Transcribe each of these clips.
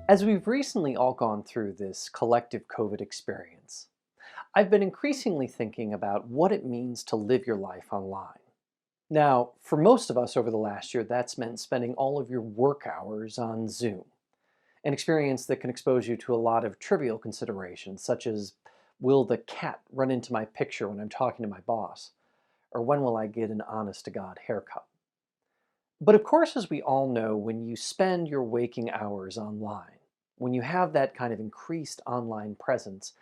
As we've recently all gone through this collective COVID experience, I've been increasingly thinking about what it means to live your life online. Now, for most of us over the last year, that's meant spending all of your work hours on Zoom, an experience that can expose you to a lot of trivial considerations, such as will the cat run into my picture when I'm talking to my boss? Or when will I get an honest to God haircut? But of course, as we all know, when you spend your waking hours online, when you have that kind of increased online presence,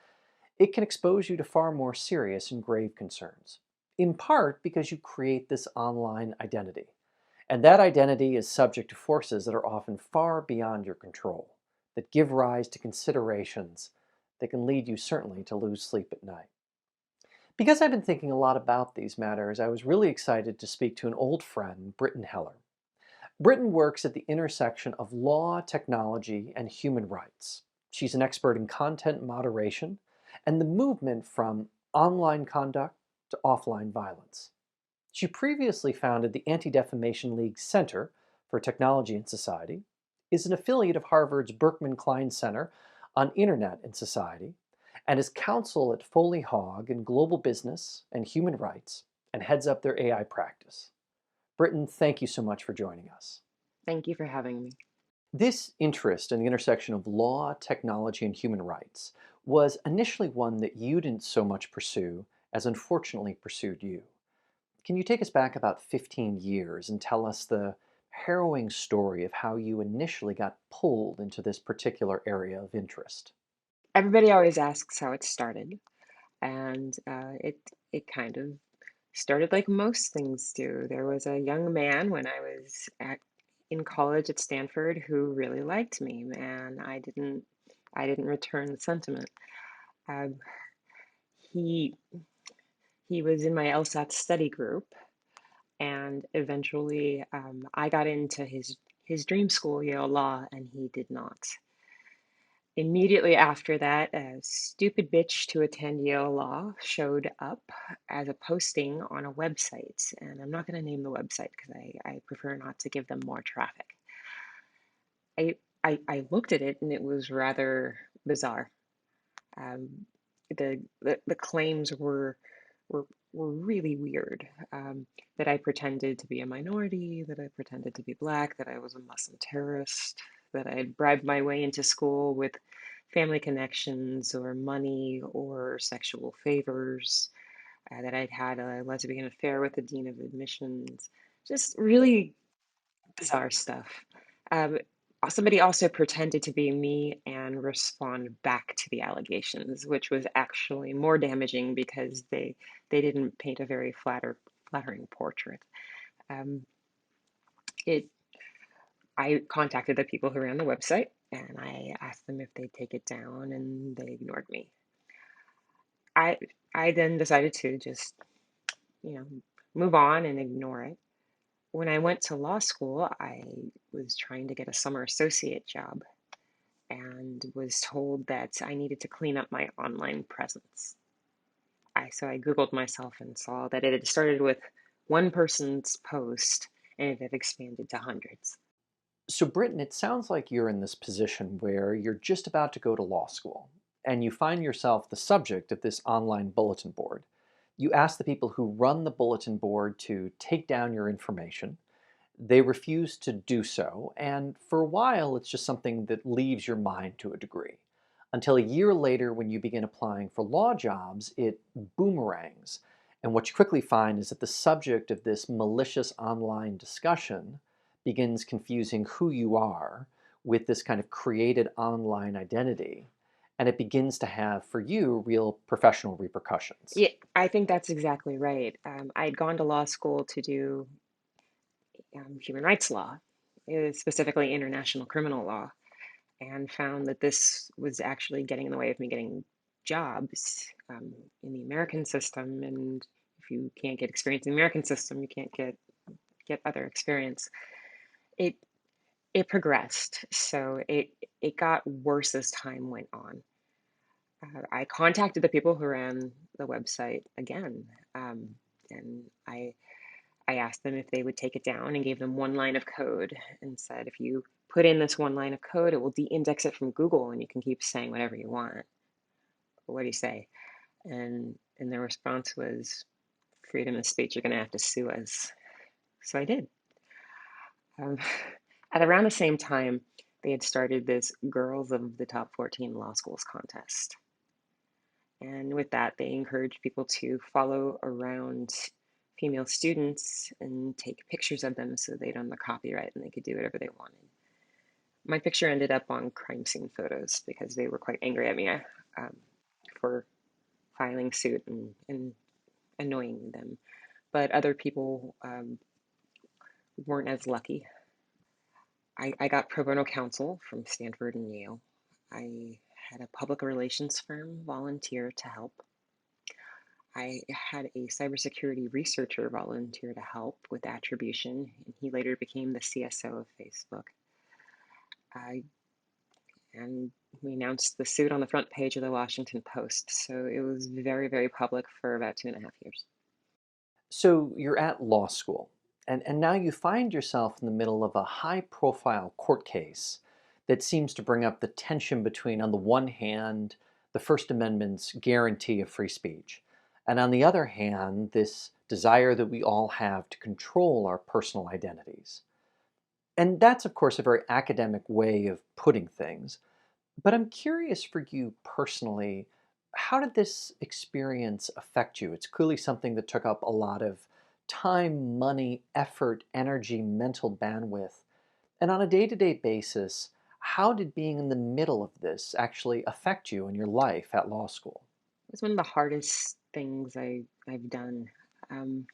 it can expose you to far more serious and grave concerns, in part because you create this online identity. And that identity is subject to forces that are often far beyond your control, that give rise to considerations that can lead you certainly to lose sleep at night. Because I've been thinking a lot about these matters, I was really excited to speak to an old friend, Brittan Heller. Brittan works at the intersection of law, technology, and human rights. She's an expert in content moderation and the movement from online conduct to offline violence. She previously founded the Anti-Defamation League Center for Technology and Society, is an affiliate of Harvard's Berkman Klein Center on Internet and Society, and is counsel at Foley Hogg in global business and human rights, and heads up their AI practice. Brittan, thank you so much for joining us. Thank you for having me. This interest in the intersection of law, technology, and human rights was initially one that you didn't so much pursue as unfortunately pursued you. Can you take us back about 15 years and tell us the harrowing story of how you initially got pulled into this particular area of interest? Everybody always asks how it started, and it kind of started like most things do. There was a young man when I was in college at Stanford who really liked me, and I didn't return the sentiment. Um, he he was in my LSAT study group, and eventually I got into his dream school, Yale Law, and he did not. Immediately after that, a stupid bitch to attend Yale Law showed up as a posting on a website. And I'm not going to name the website because I prefer not to give them more traffic. I looked at it and it was rather bizarre. Um, the claims were, were really weird. That I pretended to be a minority, that I pretended to be black, that I was a Muslim terrorist, that I had bribed my way into school with family connections or money or sexual favors, that I'd had a lesbian affair with the dean of admissions, just really bizarre stuff. Um, Somebody also pretended to be me and respond back to the allegations, which was actually more damaging because they didn't paint a very flattering portrait. Um, it I contacted the people who ran the website and I asked them if they'd take it down, and they ignored me. I I then decided to just, you know, move on and ignore it. When I went to law school, I was trying to get a summer associate job and was told that I needed to clean up my online presence. So I Googled myself and saw that it had started with one person's post and it had expanded to hundreds. So, Britton, it sounds like you're in this position where you're just about to go to law school, and you find yourself the subject of this online bulletin board. You ask the people who run the bulletin board to take down your information. They refuse to do so, and for a while it's just something that leaves your mind to a degree. Until a year later, when you begin applying for law jobs, it boomerangs. And what you quickly find is that the subject of this malicious online discussion begins confusing who you are with this kind of created online identity. And it begins to have, for you, real professional repercussions. Yeah, I think that's exactly right. I'd gone to law school to do human rights law, specifically international criminal law, and found that this was actually getting in the way of me getting jobs in the American system. And if you can't get experience in the American system, you can't get other experience. It it progressed, so it got worse as time went on. I contacted the people who ran the website again. Um, And I asked them if they would take it down and gave them one line of code and said, if you put in this one line of code, it will de-index it from Google and you can keep saying whatever you want. What do you say? And their response was, freedom of speech, you're going to have to sue us. So I did. Um, at around the same time, they had started this Girls of the Top 14 Law Schools contest. And with that, they encouraged people to follow around female students and take pictures of them so they'd own the copyright and they could do whatever they wanted. My picture ended up on crime scene photos because they were quite angry at me um, for filing suit and annoying them. But other people weren't as lucky. I got pro bono counsel from Stanford and Yale. I had a public relations firm volunteer to help. I had a cybersecurity researcher volunteer to help with attribution, and he later became the CSO of Facebook. I and we announced the suit on the front page of the Washington Post, so it was very, very public for about 2.5 years. So you're at law school, and now you find yourself in the middle of a high-profile court case that seems to bring up the tension between, on the one hand, the First Amendment's guarantee of free speech, and on the other hand, this desire that we all have to control our personal identities. And that's, of course, a very academic way of putting things. But I'm curious for you personally, how did this experience affect you? It's clearly something that took up a lot of time, money, effort, energy, mental bandwidth. And on a day-to-day basis, how did being in the middle of this actually affect you in your life at law school? It was one of the hardest things I've done. Um,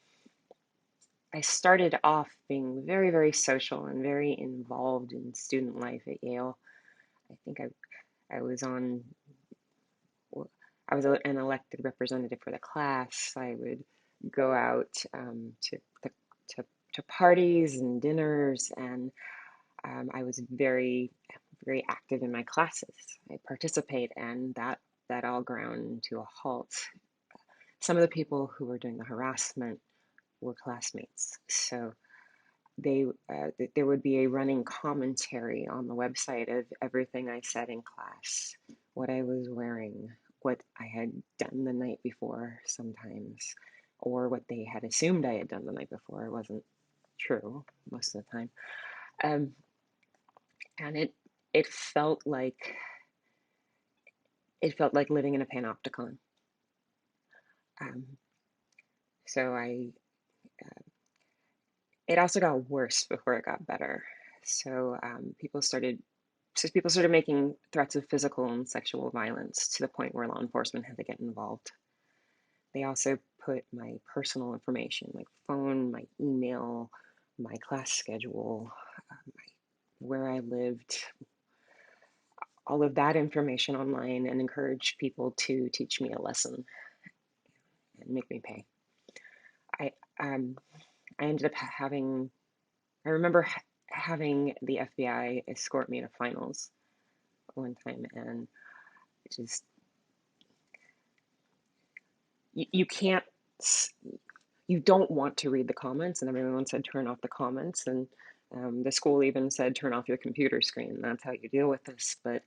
I started off being very, very social and very involved in student life at Yale. I think I was on, I was an elected representative for the class. I would go out to, to parties and dinners, and I was very, very active in my classes. I participate, and that all ground to a halt. Some of the people who were doing the harassment were classmates, so they there would be a running commentary on the website of everything I said in class, what I was wearing, what I had done the night before sometimes, or what they had assumed I had done the night before. It wasn't true most of the time. Um, and it felt like living in a panopticon. Um, so it also got worse before it got better. So people started making threats of physical and sexual violence to the point where law enforcement had to get involved. They also put my personal information, my phone, my email, my class schedule, where I lived, all of that information online, and encouraged people to teach me a lesson and make me pay. I um, I ended up having. I remember having the FBI escort me to finals one time, and just you can't, you don't want to read the comments, and everyone said turn off the comments, and the school even said turn off your computer screen. That's how you deal with this. But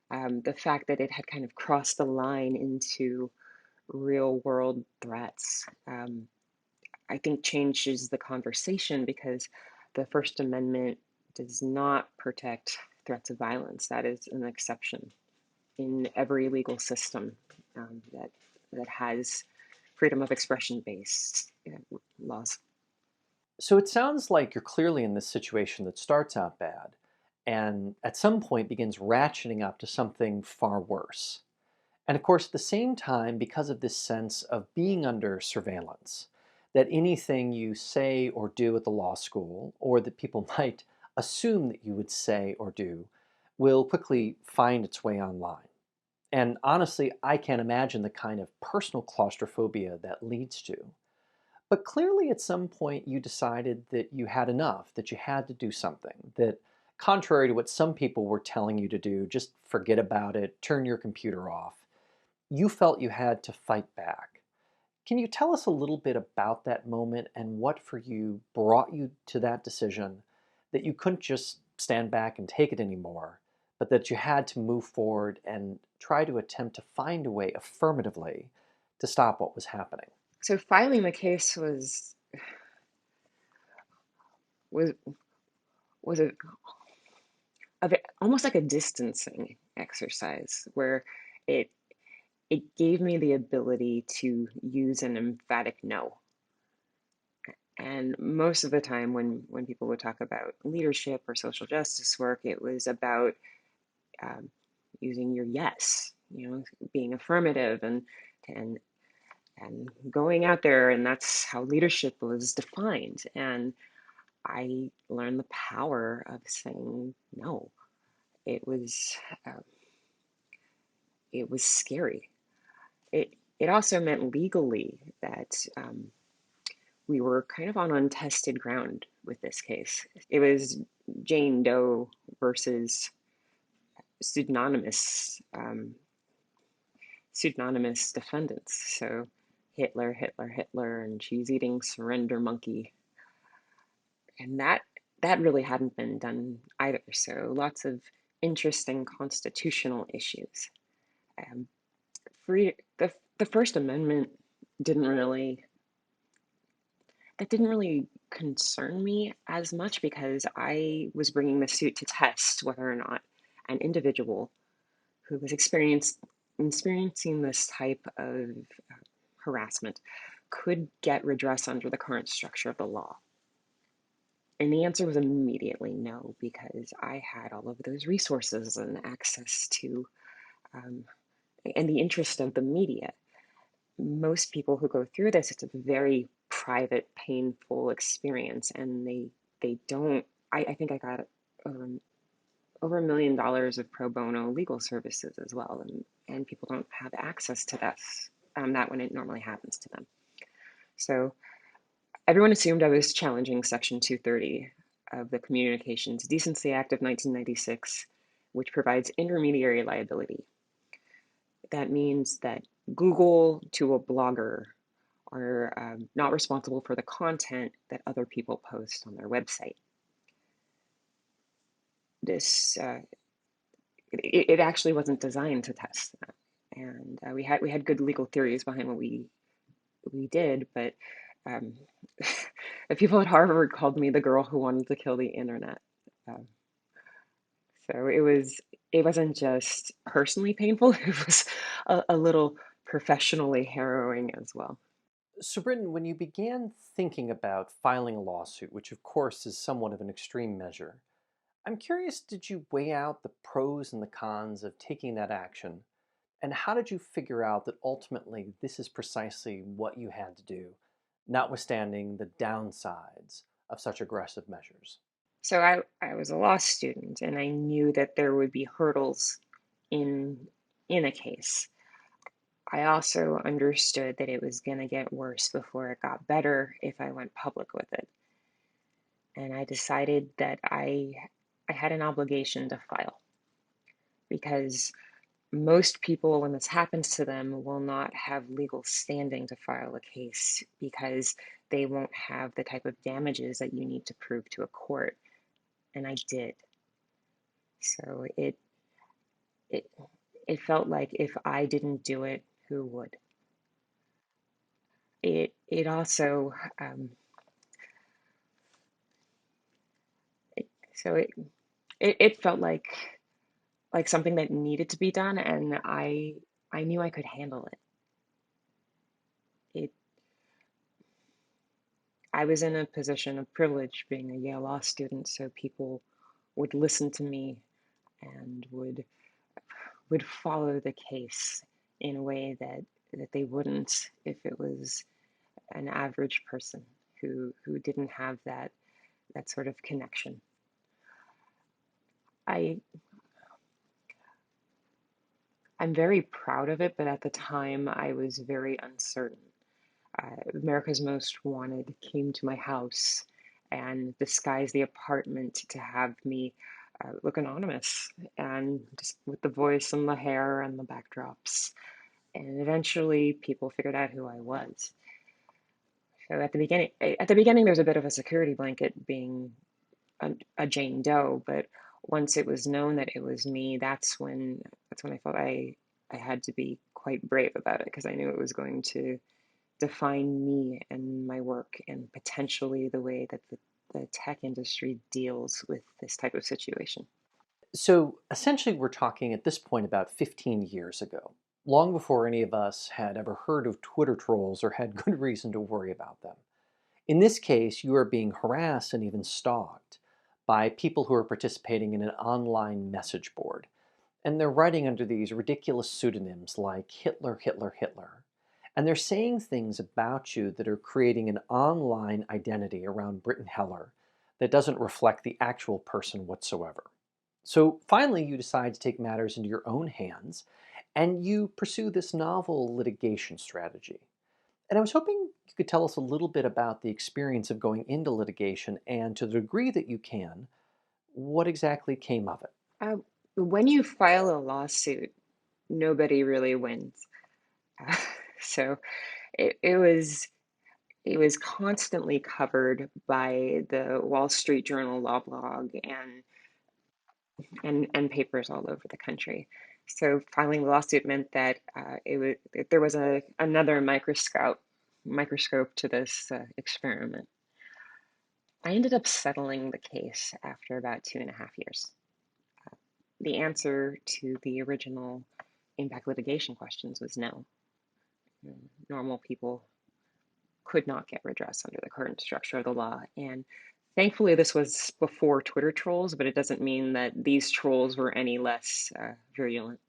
the fact that it had kind of crossed the line into real world threats, I think changes the conversation because the First Amendment does not protect threats of violence. That is an exception in every legal system that has freedom of expression based laws. So it sounds like you're clearly in this situation that starts out bad and at some point begins ratcheting up to something far worse. And of course, at the same time, because of this sense of being under surveillance, that anything you say or do at the law school, or that people might assume that you would say or do, will quickly find its way online. And honestly, I can't imagine the kind of personal claustrophobia that leads to. But clearly, at some point, you decided that you had enough, that you had to do something, that contrary to what some people were telling you to do, just forget about it, turn your computer off, you felt you had to fight back. Can you tell us a little bit about that moment and what for you brought you to that decision that you couldn't just stand back and take it anymore, but that you had to move forward and try to attempt to find a way affirmatively to stop what was happening? So filing the case was was almost like a distancing exercise where it it gave me the ability to use an emphatic no. And most of the time when people would talk about leadership or social justice work, it was about um, using your yes, being affirmative and and going out there, and that's how leadership was defined. And I learned the power of saying no. It was uh, it was scary. It also meant legally that we were kind of on untested ground with this case. It was Jane Doe versus pseudonymous pseudonymous defendants. So Hitler, Hitler, Hitler, and she's eating surrender monkey, and that really hadn't been done either. So lots of interesting constitutional issues. Um, free the First Amendment didn't really that didn't really concern me as much because I was bringing the suit to test whether or not an individual who was experiencing this type of harassment could get redress under the current structure of the law. And the answer was immediately no, because I had all of those resources and access to, um, and the interest of the media. Most people who go through this, it's a very private, painful experience, and they don't. I think I got over $1 million of pro bono legal services as well, and people don't have access to that when it normally happens to them. So everyone assumed I was challenging Section 230 of the Communications Decency Act of 1996, which provides intermediary liability. That means that Google to a blogger are not responsible for the content that other people post on their website. This it actually wasn't designed to test that, and we had good legal theories behind what we did, but um, the people at Harvard called me the girl who wanted to kill the internet. Um, so it wasn't just personally painful; it was a little professionally harrowing as well. So, Britton, when you began thinking about filing a lawsuit, which of course is somewhat of an extreme measure, I'm curious, did you weigh out the pros and the cons of taking that action? And how did you figure out that ultimately this is precisely what you had to do, notwithstanding the downsides of such aggressive measures? So I was a law student, and I knew that there would be hurdles in in a case. I also understood that it was going to get worse before it got better if I went public with it. And I decided that I had an obligation to file because most people, when this happens to them, will not have legal standing to file a case because they won't have the type of damages that you need to prove to a court. And I did. So it it felt like if I didn't do it, who would? It also it, so it felt like something that needed to be done, and I knew I could handle it. It I was in a position of privilege being a Yale Law student, so people would listen to me and would follow the case in a way that they wouldn't if it was an average person who didn't have that sort of connection. I I'm very proud of it, but at the time I was very uncertain. America's Most Wanted came to my house and disguised the apartment to have me look anonymous and just with the voice and the hair and the backdrops. And eventually people figured out who I was. So at the beginning, there's a bit of a security blanket being a Jane Doe, but once it was known that it was me, that's when I felt I had to be quite brave about it because I knew it was going to define me and my work and potentially the way that the tech industry deals with this type of situation. So essentially, we're talking at this point about 15 years ago, long before any of us had ever heard of Twitter trolls or had good reason to worry about them. In this case, you are being harassed and even stalked by people who are participating in an online message board. And they're writing under these ridiculous pseudonyms like Hitler, Hitler, Hitler. And they're saying things about you that are creating an online identity around Brittan Heller that doesn't reflect the actual person whatsoever. So finally, you decide to take matters into your own hands and you pursue this novel litigation strategy. And I was hoping you could tell us a little bit about the experience of going into litigation and, to the degree that you can, what exactly came of it. Uh, when you file a lawsuit, nobody really wins. Uh, so it was constantly covered by the Wall Street Journal law blog and papers all over the country. So filing the lawsuit meant that there was another microscope to this experiment. I ended up settling the case after about 2.5 years. The answer to the original impact litigation questions was no. Normal people could not get redress under the current structure of the law. And thankfully, this was before Twitter trolls, but it doesn't mean that these trolls were any less virulent.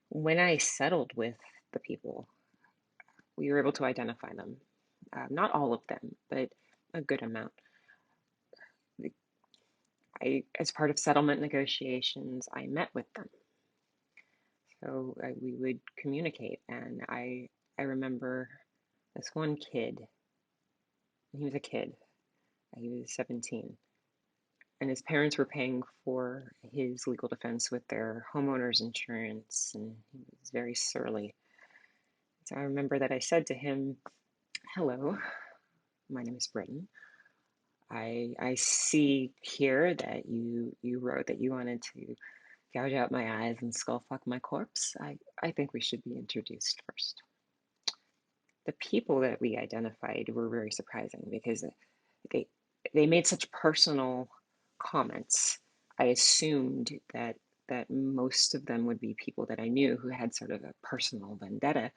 When I settled with the people, we were able to identify them. Not all of them, but a good amount. As part of settlement negotiations, I met with them. So we would communicate, and I remember this one kid. He was a kid. He was 17, and his parents were paying for his legal defense with their homeowner's insurance, and he was very surly. So I remember that I said to him, "Hello, my name is Brittan. I see here that you wrote that you wanted to gouge out my eyes and skull fuck my corpse. I think we should be introduced first." The people that we identified were very surprising because they they made such personal comments. I assumed that most of them would be people that I knew who had sort of a personal vendetta.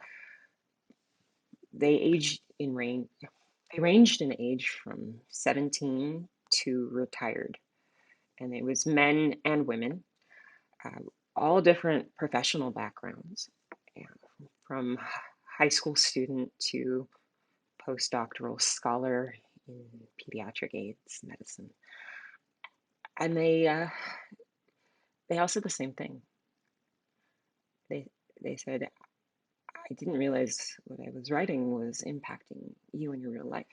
They aged in range they ranged in age from 17 to retired, and it was men and women, uh, all different professional backgrounds, yeah, from high school student to postdoctoral scholar in pediatric AIDS medicine. And they all said the same thing. They they said, "I didn't realize what I was writing was impacting you in your real life.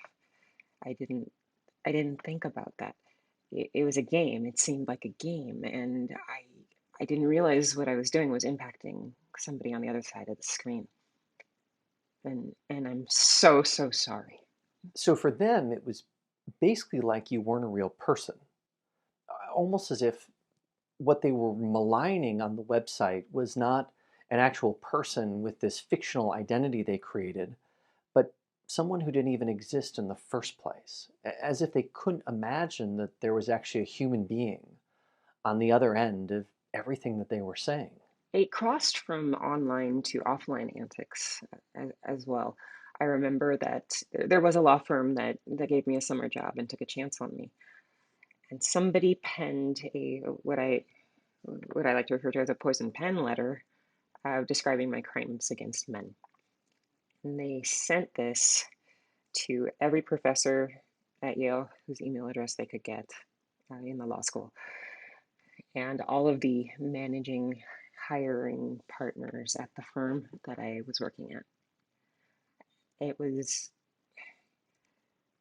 I didn't I didn't think about that. It was a game. It seemed like a game, and I didn't realize what I was doing was impacting somebody on the other side of the screen. And I'm so, so sorry." So for them, it was basically like you weren't a real person, almost as if what they were maligning on the website was not an actual person with this fictional identity they created, but someone who didn't even exist in the first place, as if they couldn't imagine that there was actually a human being on the other end of everything that they were saying. It crossed from online to offline antics as well. I remember that there was a law firm that gave me a summer job and took a chance on me. And somebody penned what I like to refer to as a poison pen letter describing my crimes against men. And they sent this to every professor at Yale whose email address they could get in the law school, and all of the managing hiring partners at the firm that I was working at. It was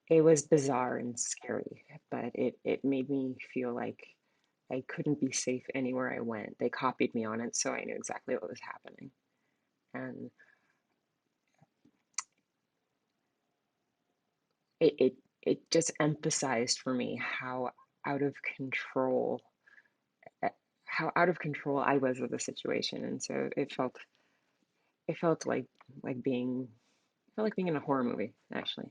it was bizarre and scary, but it made me feel like I couldn't be safe anywhere I went. They copied me on it, so I knew exactly what was happening. And it just emphasized for me out of control uh, how out of control I was with the situation. And so it felt like being felt like being in a horror movie, actually.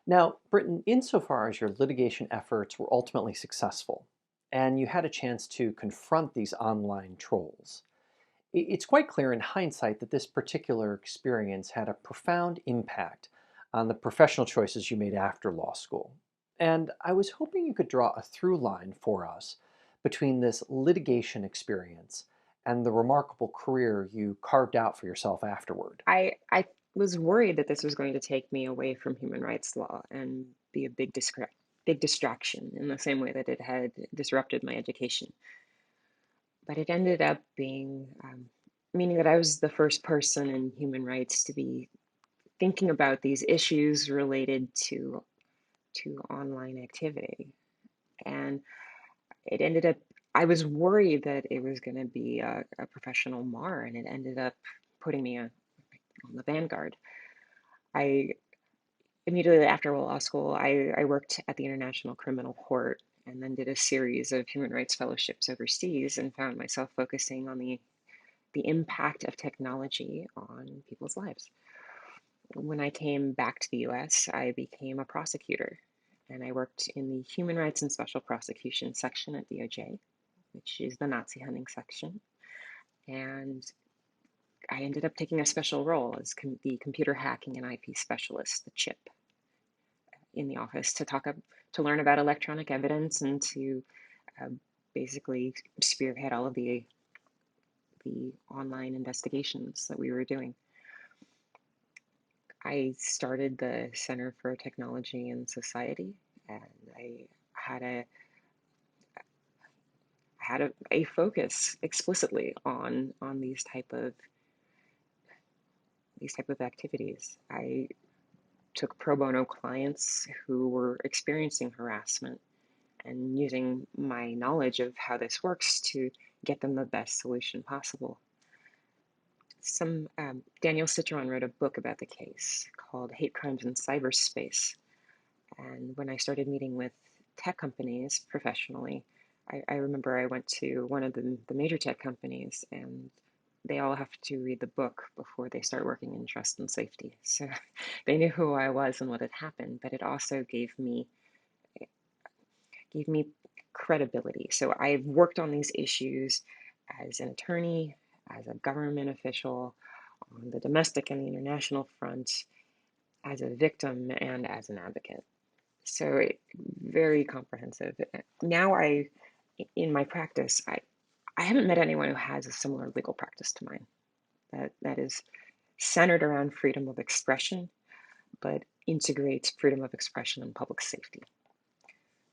Now, Britton, insofar as your litigation efforts were ultimately successful, and you had a chance to confront these online trolls, it's quite clear in hindsight that this particular experience had a profound impact on the professional choices you made after law school. And I was hoping you could draw a through line for us between this litigation experience and the remarkable career you carved out for yourself afterward. I was worried that this was going to take me away from human rights law and be a big distraction in the same way that it had disrupted my education. But it ended up being meaning that I was the first person in human rights to be thinking about these issues related to online activity. And it ended up, I was worried that it was going to be a professional mar, and it ended up putting me on the vanguard. I immediately after law school, I worked at the International Criminal Court and then did a series of human rights fellowships overseas and found myself focusing on the impact of technology on people's lives. When I came back to the US, I became a prosecutor and I worked in the Human Rights and Special Prosecution section at DOJ, which is the Nazi hunting section. And I ended up taking a special role as the computer hacking and IP specialist, the CHIP, in the office to learn about electronic evidence and to uh, basically spearhead all of the online investigations that we were doing. I started the Center for Technology and Society, and I had a a focus explicitly on these type of activities. I took pro bono clients who were experiencing harassment and using my knowledge of how this works to get them the best solution possible. Daniel Citron wrote a book about the case called Hate Crimes in Cyberspace. And when I started meeting with tech companies professionally, I remember I went to one of the major tech companies, and they all have to read the book before they start working in trust and safety. So they knew who I was and what had happened, but it also gave me credibility. So I've worked on these issues as an attorney, as a government official, on the domestic and the international front, as a victim, and as an advocate. So very comprehensive. Now in my practice, I haven't met anyone who has a similar legal practice to mine that is centered around freedom of expression, but integrates freedom of expression and public safety.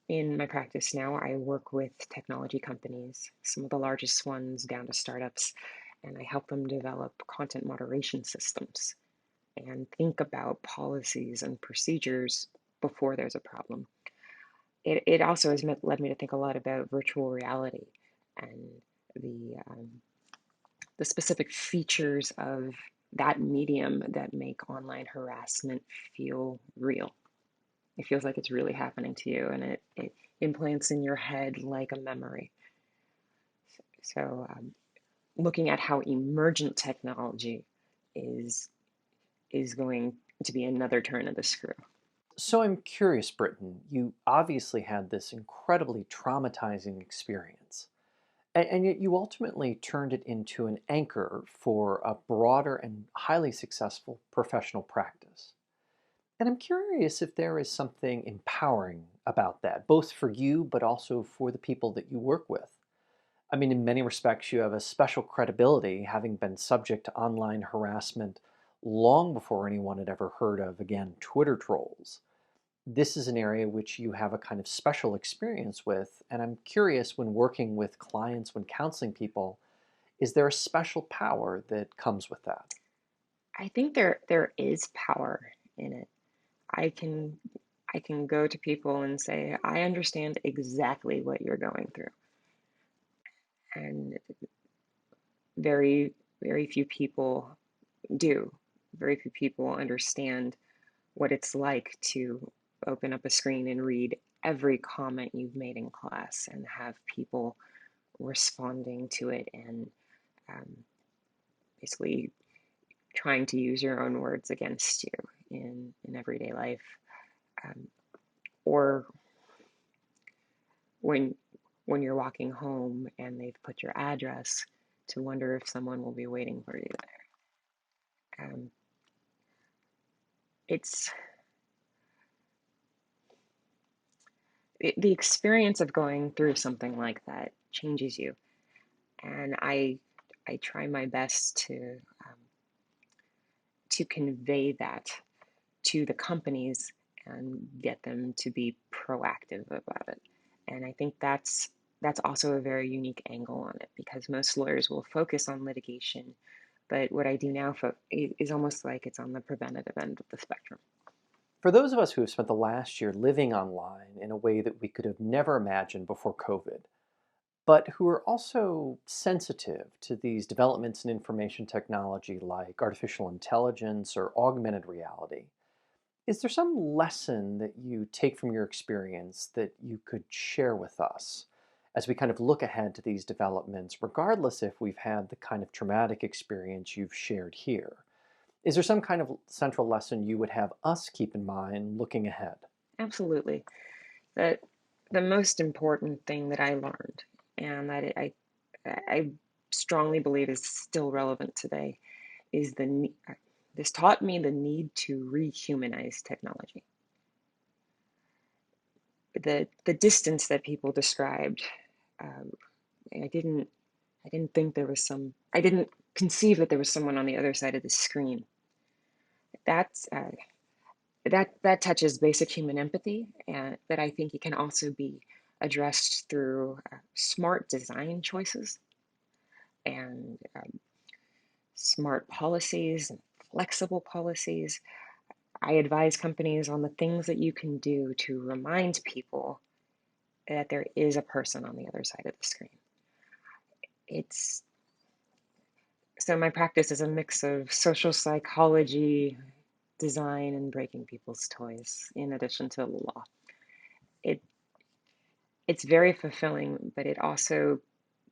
In my practice now, I work with technology companies, some of the largest ones down to startups, and I help them develop content moderation systems and think about policies and procedures before there's a problem. It also has led me to think a lot about virtual reality and the um, the specific features of that medium that make online harassment feel real. It feels like it's really happening to you, and it implants in your head like a memory. So, looking at how emergent technology is is going to be another turn of the screw. So I'm curious, Britton, you obviously had this incredibly traumatizing experience, and yet you ultimately turned it into an anchor for a broader and highly successful professional practice. And I'm curious if there is something empowering about that, both for you, but also for the people that you work with. I mean, in many respects, you have a special credibility, having been subject to online harassment long before anyone had ever heard of, again, Twitter trolls. This is an area which you have a kind of special experience with, and I'm curious, when working with clients, when counseling people, is there a special power that comes with that? I think there is power in it. I can I can go to people and say, I understand exactly what you're going through. And very, very few people. do. Very few people understand what it's like to open up a screen and read every comment you've made in class and have people responding to it and um, basically trying to use your own words against you in everyday life. Um, or when when you're walking home and they've put your address to wonder if someone will be waiting for you there. It's the experience of going through something like that changes you, and I try my best to convey that to the companies and get them to be proactive about it. And I think that's also a very unique angle on it because most lawyers will focus on litigation, but what I do now is almost like it's on the preventative end of the spectrum. For those of us who have spent the last year living online in a way that we could have never imagined before COVID, but who are also sensitive to these developments in information technology like artificial intelligence or augmented reality, is there some lesson that you take from your experience that you could share with us as we kind of look ahead to these developments, regardless if we've had the kind of traumatic experience you've shared here? Is there some kind of central lesson you would have us keep in mind looking ahead? Absolutely. That the most important thing that I learned and that I strongly believe is still relevant today is this taught me the need to rehumanize technology. The distance that people described, um, I didn't I didn't think there was some I didn't conceive that there was someone on the other side of the screen. That's that touches basic human empathy, and that I think it can also be addressed through smart design choices and smart policies and flexible policies. I advise companies on the things that you can do to remind people that there is a person on the other side of the screen. It's so my practice is a mix of social psychology, design, and breaking people's toys, in addition to law. It it's very fulfilling, but it also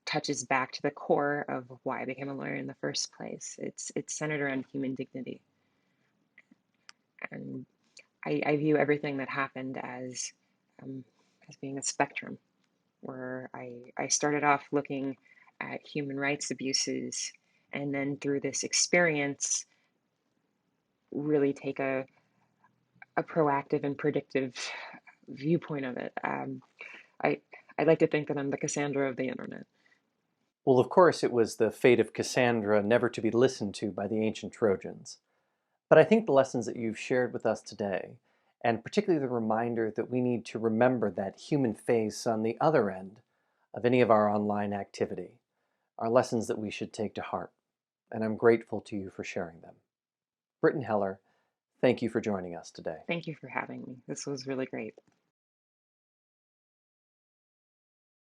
touches back to the core of why I became a lawyer in the first place. It's centered around human dignity, and I view everything that happened um, as being a spectrum, where I started off looking at human rights abuses, and then through this experience, really take a proactive and predictive viewpoint of it. I I like to think that I'm the Cassandra of the internet. Well, of course, it was the fate of Cassandra never to be listened to by the ancient Trojans. But I think the lessons that you've shared with us today, and particularly the reminder that we need to remember that human face on the other end of any of our online activity, are lessons that we should take to heart. And I'm grateful to you for sharing them. Brittan Heller, thank you for joining us today. Thank you for having me. This was really great.